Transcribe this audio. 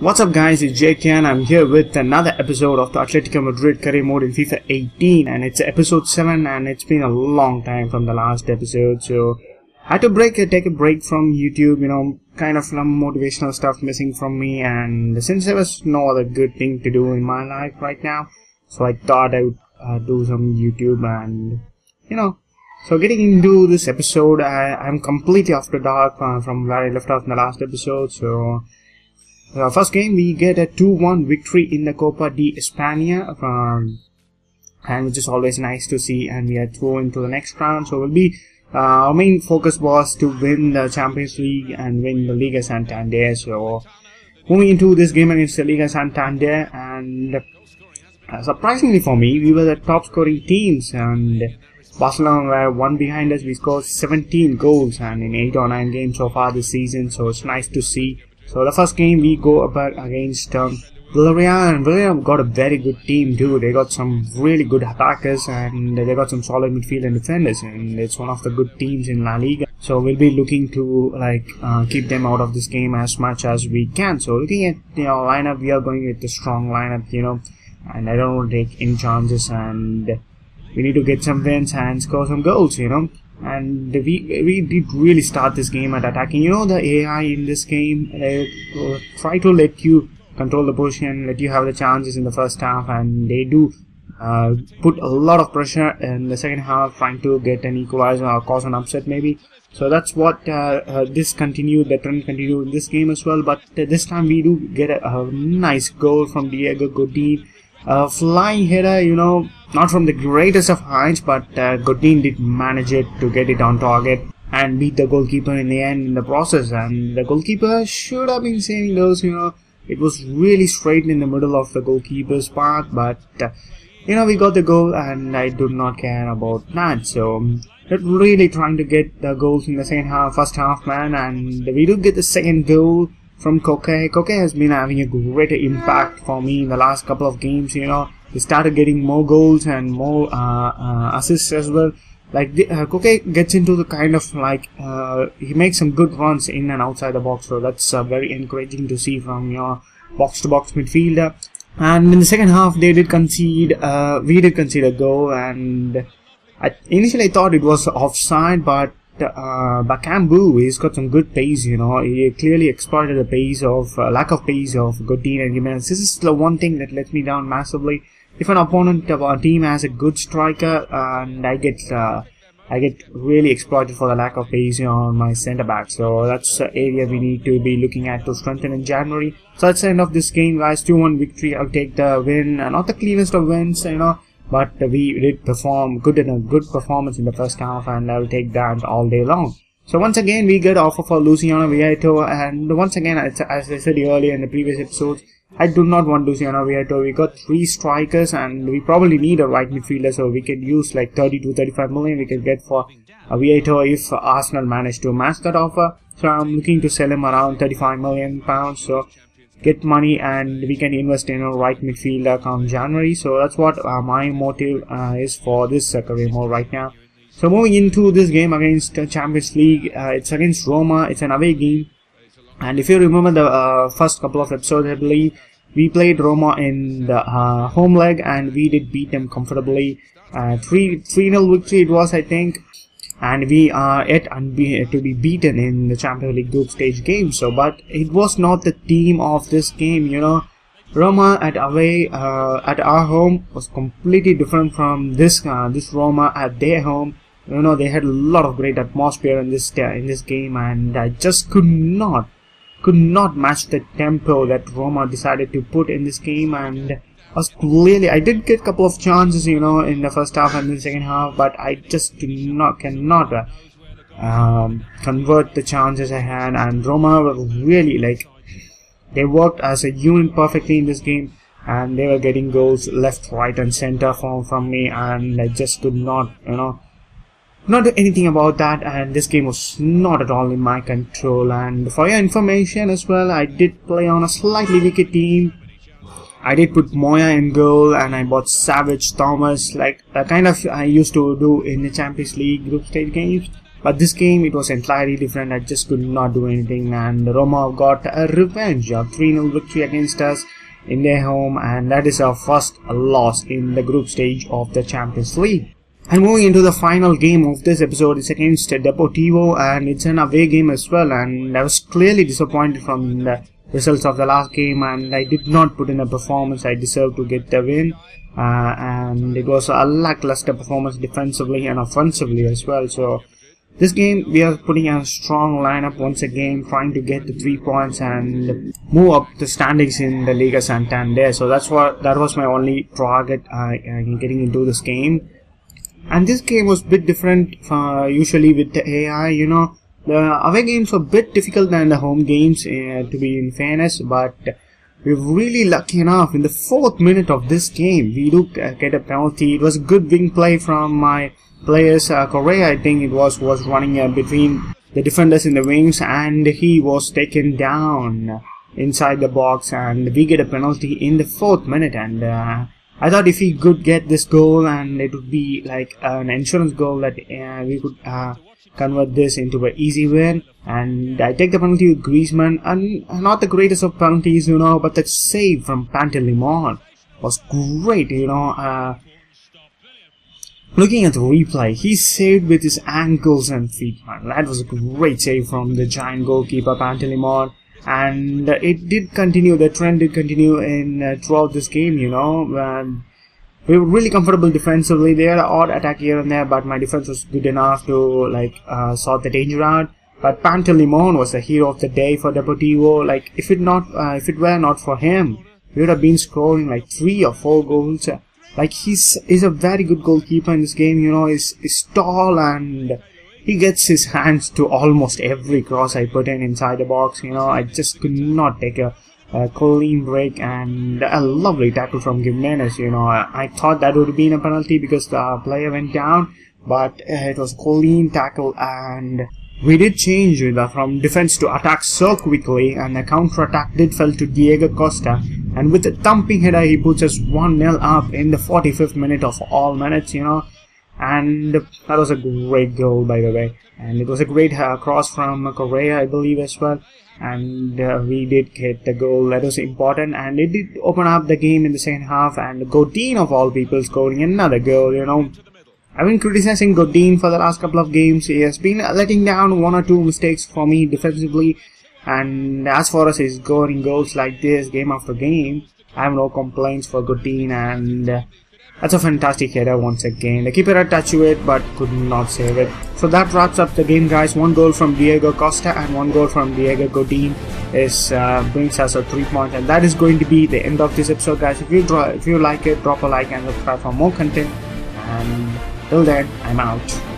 What's up guys, it's JK and I'm here with another episode of the Atletico Madrid career mode in FIFA 18, and it's episode 7 and it's been a long time from the last episode, so I had to take a break from YouTube, kind of some motivational stuff missing from me, and since there was no other good thing to do in my life right now, so I thought I would do some YouTube and, so getting into this episode, I'm completely off the dark from where I left off in the last episode, so first game we get a 2-1 victory in the Copa de España, and which is always nice to see, and we are through into the next round. So our main focus was to win the Champions League and win the Liga Santander. So moving into this game against the Liga Santander, and surprisingly for me, we were the top scoring teams, and Barcelona were one behind us. We scored 17 goals and in 8 or 9 games so far this season, so it's nice to see. So the first game we go up against Villarreal, and Villarreal got a very good team too. They got some really good attackers and they got some solid midfield and defenders, and it's one of the good teams in La Liga. So we'll be looking to keep them out of this game as much as we can. So looking at lineup, we are going with the strong lineup, and I don't want to take any chances, and we need to get some wins and score some goals, and we did really start this game at attacking. The AI in this game try to let you control the position, let you have the chances in the first half, and they do put a lot of pressure in the second half, trying to get an equalizer or cause an upset maybe. So that's what the trend continued in this game as well. But this time we do get a nice goal from Diego Godin. Flying header, not from the greatest of heights, but Godin did manage it to get it on target and beat the goalkeeper in the end in the process. And the goalkeeper should have been saving those, it was really straight in the middle of the goalkeeper's path, but we got the goal, and I do not care about that. So not really trying to get the goals in the first half, man, and we do get the second goal from Koke. Koke has been having a greater impact for me in the last couple of games. He started getting more goals and more assists as well. Koke gets into the kind of he makes some good runs in and outside the box, so that's very encouraging to see from your box-to-box midfielder. And in the second half, they did concede. We did concede a goal, and initially I thought it was offside, but Bakambu, he's got some good pace, he clearly exploited the pace of lack of pace of Godin and Jimenez. This is the one thing that lets me down massively. If an opponent of our team has a good striker, and I get really exploited for the lack of pace on my centre back. So that's the area we need to be looking at to strengthen in January. So that's the end of this game, guys. 2-1 victory. I'll take the win, not the cleanest of wins, but we did perform good in a good performance in the first half, and I'll take that all day long. So once again, we get offer for Luciano Vieto, and once again, as I said earlier in the previous episodes, I do not want Luciano Vieto. We got 3 strikers, and we probably need a right midfielder, so we could use like 30 to 35 million we could get for Vieto if Arsenal managed to match that offer. So I'm looking to sell him around 35 million pounds. So get money and we can invest in a right midfielder come January. So that's what my motive is for this career mode right now. So moving into this game against Champions League, it's against Roma. It's an away game, and if you remember the first couple of episodes, I believe we played Roma in the home leg and we did beat them comfortably. 3-0 victory it was, I think. And we are yet to be beaten in the Champions League group stage game. So, but it was not the theme of this game, Roma at away, at our home was completely different from this Roma at their home. They had a lot of great atmosphere in this game, and I just could not match the tempo that Roma decided to put in this game. And I did get a couple of chances, in the first half and the second half, but I just cannot convert the chances I had. And Roma were really they worked as a unit perfectly in this game, and they were getting goals left, right, and center from me, and I just could not, not do anything about that. And this game was not at all in my control. And for your information as well, I did play on a slightly weaker team. I did put Moya in goal, and I bought Savage, Thomas, like kind of I used to do in the Champions League group stage games. But this game, it was entirely different. I just could not do anything, and Roma got a revenge of 3-0 victory against us in their home, and that is our first loss in the group stage of the Champions League. And moving into the final game of this episode, it's against Deportivo, and it's an away game as well, and I was clearly disappointed from the results of the last game, and I did not put in a performance I deserved to get the win, and it was a lackluster performance defensively and offensively as well. So this game, we are putting a strong lineup once again, trying to get the 3 points and move up the standings in the Liga Santander. So that was my only target in getting into this game. And this game was a bit different usually with the AI. You know, the away games were a bit difficult than the home games, to be in fairness, but we were really lucky enough. In the 4th minute of this game, we do get a penalty. It was a good wing play from my players. Correa, I think it was running between the defenders in the wings, and he was taken down inside the box, and we get a penalty in the 4th minute. And I thought if he could get this goal, and it would be like an insurance goal that we could convert this into an easy win. And I take the penalty with Griezmann, and not the greatest of penalties, you know, but the save from Pantelimon was great, you know. Looking at the replay, he saved with his ankles and feet, man. That was a great save from the giant goalkeeper Pantelimon. And it did continue, the trend did continue in throughout this game, you know. We were really comfortable defensively. They had an odd attack here and there, but my defense was good enough to like sort the danger out. But Pantelimon was the hero of the day for Deportivo. Like if it were not for him, we would have been scoring like 3 or 4 goals. Like he's a very good goalkeeper in this game, you know. He's tall, and he gets his hands to almost every cross I put in inside the box, you know. I just could not take a clean break, and a lovely tackle from Jimenez, you know. I thought that would have been a penalty because the player went down, but it was a clean tackle, and we did change from defense to attack so quickly, and the counter-attack did fall to Diego Costa. And with a thumping header, he puts us 1-0 up in the 45th minute of all minutes, you know. And that was a great goal, by the way. And it was a great cross from Correa, I believe, as well. And we did get the goal. That was important. And it did open up the game in the second half. And Godin, of all people, scoring another goal, you know. I've been criticizing Godin for the last couple of games. He has been letting down 1 or 2 mistakes for me defensively. And as far as he's scoring goals like this game after game, I have no complaints for Godin, and that's a fantastic header once again. The keeper had touched it but could not save it. So that wraps up the game, guys. 1 goal from Diego Costa and 1 goal from Diego Godin brings us a 3 points, and that is going to be the end of this episode, guys. If you like it, drop a like and subscribe for more content, and till then, I'm out.